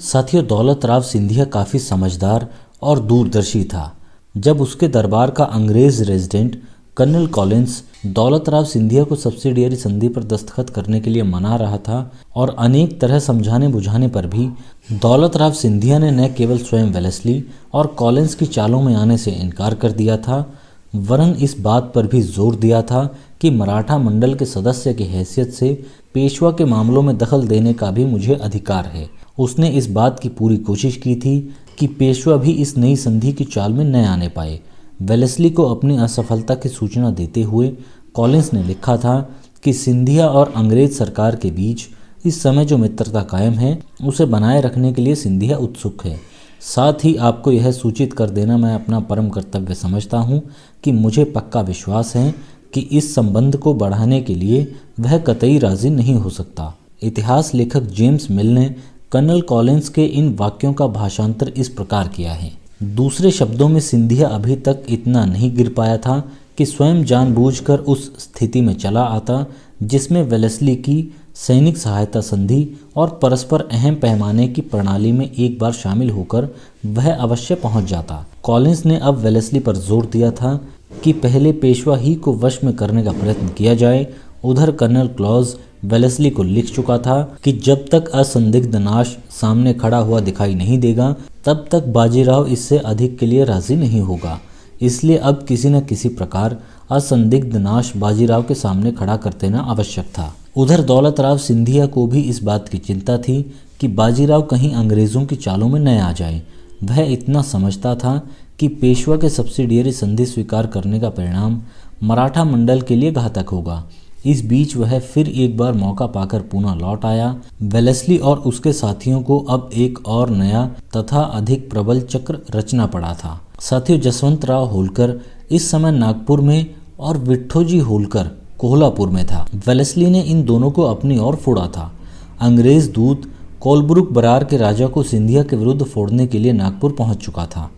साथियों, दौलत राव सिंधिया काफ़ी समझदार और दूरदर्शी था। जब उसके दरबार का अंग्रेज रेजिडेंट कर्नल कॉलिंस दौलत राव सिंधिया को सब्सिडियरी संधि पर दस्तखत करने के लिए मना रहा था और अनेक तरह समझाने बुझाने पर भी दौलत राव सिंधिया ने न केवल स्वयं वेलेस्ली और कॉलिंस की चालों में आने से इनकार कर दिया था, वरन इस बात पर भी जोर दिया था कि मराठा मंडल के सदस्य की हैसियत से पेशवा के मामलों में दखल देने का भी मुझे अधिकार है। उसने इस बात की पूरी कोशिश की थी कि पेशवा भी इस नई संधि की चाल में न आने पाए। वेलेस्ली को अपनी असफलता की सूचना देते हुए कॉलिंस ने लिखा था कि सिंधिया और अंग्रेज सरकार के बीच इस समय जो मित्रता कायम है उसे बनाए रखने के लिए सिंधिया उत्सुक है। साथ ही आपको यह सूचित कर देना मैं अपना परम कर्तव्य समझता हूँ कि मुझे पक्का विश्वास है कि इस संबंध को बढ़ाने के लिए वह कतई राजी नहीं हो सकता। इतिहास लेखक जेम्स मिल ने कर्नल कॉलिंस के इन वाक्यों का भाषांतर इस प्रकार किया है। दूसरे शब्दों में, सिंधिया अभी तक इतना नहीं गिर पाया था कि स्वयं जानबूझकर उस स्थिति में चला आता जिसमें वेलेस्ली की सैनिक सहायता संधि और परस्पर अहम पैमाने की प्रणाली में एक बार शामिल होकर वह अवश्य पहुंच जाता। कॉलिंस ने अब वेलेस्ली पर जोर दिया था कि पहले पेशवा ही को वश में करने का प्रयत्न किया जाए। उधर कर्नल क्लॉज वेलेस्ली को लिख चुका था कि जब तक असंदिग्ध नाश सामने खड़ा हुआ दिखाई नहीं देगा तब तक बाजीराव इससे अधिक के लिए राजी नहीं होगा। इसलिए अब किसी न किसी प्रकार असंदिग्ध नाश बाजीराव के सामने खड़ा कर देना आवश्यक था। उधर दौलत राव सिंधिया को भी इस बात की चिंता थी कि बाजीराव कहीं अंग्रेज़ों की चालों में न आ जाए। वह इतना समझता था कि पेशवा के सब्सिडियरी संधि स्वीकार करने का परिणाम मराठा मंडल के लिए घातक होगा। इस बीच वह फिर एक बार मौका पाकर पूना लौट आया। वेलेस्ली और उसके साथियों को अब एक और नया तथा अधिक प्रबल चक्र रचना पड़ा था। साथियों, जसवंत राव होलकर इस समय नागपुर में और विट्ठोजी होलकर कोल्हापुर में था। वेलेस्ली ने इन दोनों को अपनी ओर फोड़ा था। अंग्रेज दूत कोलब्रुक बरार के राजा को सिंधिया के विरुद्ध फोड़ने के लिए नागपुर पहुंच चुका था।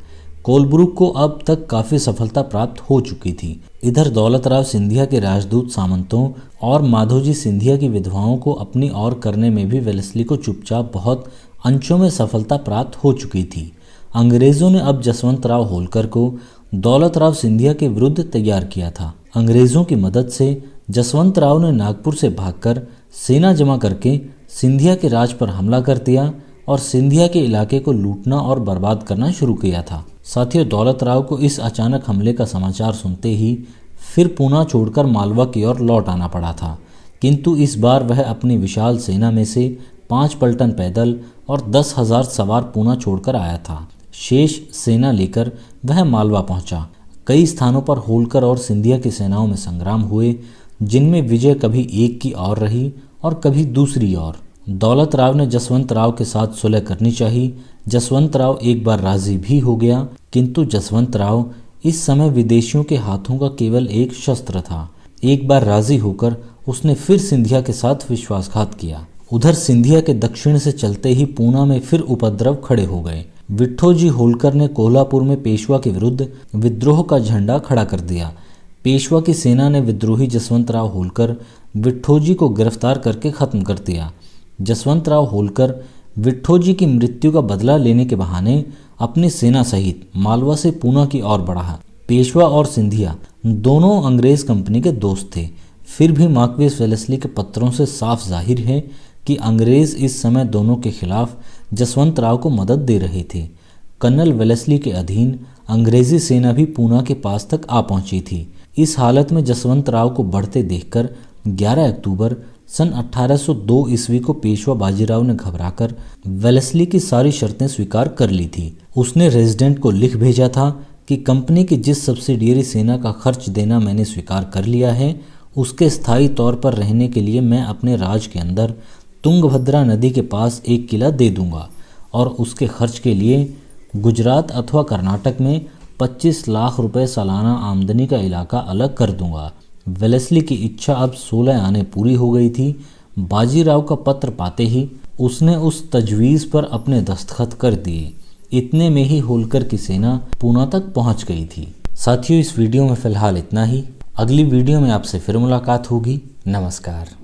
कोलब्रुक को अब तक काफ़ी सफलता प्राप्त हो चुकी थी। इधर दौलत राव सिंधिया के राजदूत सामंतों और माधोजी सिंधिया की विधवाओं को अपनी ओर करने में भी वेलेस्ली को चुपचाप बहुत अंशों में सफलता प्राप्त हो चुकी थी। अंग्रेज़ों ने अब जसवंत राव होलकर को दौलत राव सिंधिया के विरुद्ध तैयार किया था। अंग्रेज़ों की मदद से जसवंत राव ने नागपुर से भागकर सेना जमा करके सिंधिया के राज पर हमला कर दिया और सिंधिया के इलाके को लूटना और बर्बाद करना शुरू किया था। साथियों, दौलत राव को इस अचानक हमले का समाचार सुनते ही फिर पूना छोड़कर मालवा की ओर लौट आना पड़ा था, किंतु इस बार वह अपनी विशाल सेना में से 5 पलटन पैदल और 10,000 सवार पूना छोड़कर आया था। शेष सेना लेकर वह मालवा पहुंचा। कई स्थानों पर होलकर और सिंधिया की सेनाओं में संग्राम हुए, जिनमें विजय कभी एक की ओर रही और कभी दूसरी ओर। दौलत राव ने जसवंत राव के साथ सुलह करनी चाहिए। जसवंत राव एक बार राजी भी हो गया, किंतु जसवंत राव इस समय विदेशियों के हाथों का केवल एक शस्त्र था। एक बार राजी होकर उसने फिर सिंधिया के साथ विश्वासघात किया। उधर सिंधिया के दक्षिण से चलते ही पूना में फिर उपद्रव खड़े हो गए। विट्ठोजी होलकर ने कोल्हापुर में पेशवा के विरुद्ध विद्रोह का झंडा खड़ा कर दिया। पेशवा की सेना ने विद्रोही जसवंत राव होलकर विट्ठोजी को गिरफ्तार करके खत्म कर दिया। जसवंत राव होलकर विट्ठोजी की मृत्यु का बदला लेने के बहाने अपनी सेना सहित मालवा से पूना की ओर बढ़ा। पेशवा और सिंधिया दोनों अंग्रेज कंपनी के दोस्त थे। फिर भी मार्क्वेस वेलेस्ली के पत्रों से साफ जाहिर है कि अंग्रेज इस समय दोनों के खिलाफ जसवंत राव को मदद दे रहे थे। कर्नल वेलेस्ली के अधीन अंग्रेजी सेना भी पूना के पास तक आ पहुंची थी। इस हालत में जसवंत राव को बढ़ते देखकर 11 अक्टूबर सन 1802 ईस्वी को पेशवा बाजीराव ने घबराकर वेलेस्ली की सारी शर्तें स्वीकार कर ली थी। उसने रेजिडेंट को लिख भेजा था कि कंपनी की जिस सब्सिडियरी सेना का खर्च देना मैंने स्वीकार कर लिया है, उसके स्थायी तौर पर रहने के लिए मैं अपने राज के अंदर तुंगभद्रा नदी के पास एक किला दे दूंगा और उसके खर्च के लिए गुजरात अथवा कर्नाटक में 25 लाख रुपए सालाना आमदनी का इलाका अलग कर दूंगा। वेलेस्ली की इच्छा अब 16 आने पूरी हो गई थी। बाजीराव का पत्र पाते ही उसने उस तजवीज़ पर अपने दस्तखत कर दिए। इतने में ही होलकर की सेना पूना तक पहुंच गई थी। साथियों, इस वीडियो में फ़िलहाल इतना ही। अगली वीडियो में आपसे फिर मुलाकात होगी। नमस्कार।